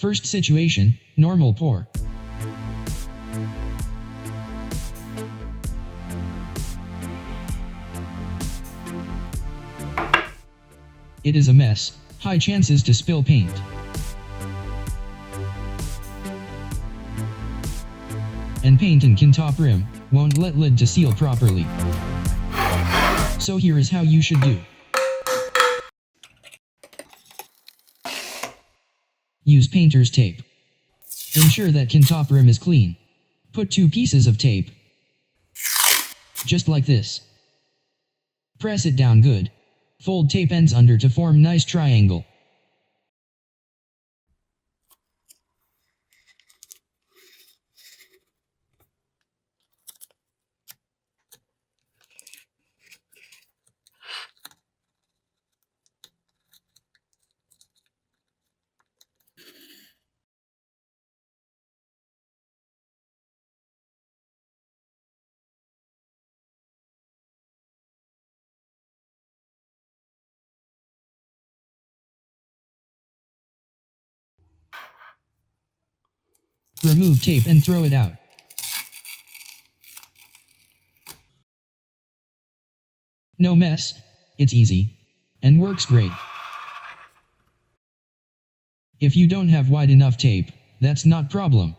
First situation, normal pour. It is a mess, high chances to spill paint. And paint can top rim, won't let lid to seal properly. So here is how you should do. Use painter's tape. Ensure that top rim is clean. Put 2 pieces of tape. Just like this. Press it down good. Fold tape ends under to form nice triangle. Remove tape and throw it out. No mess, it's easy. And works great. If you don't have wide enough tape, that's not problem.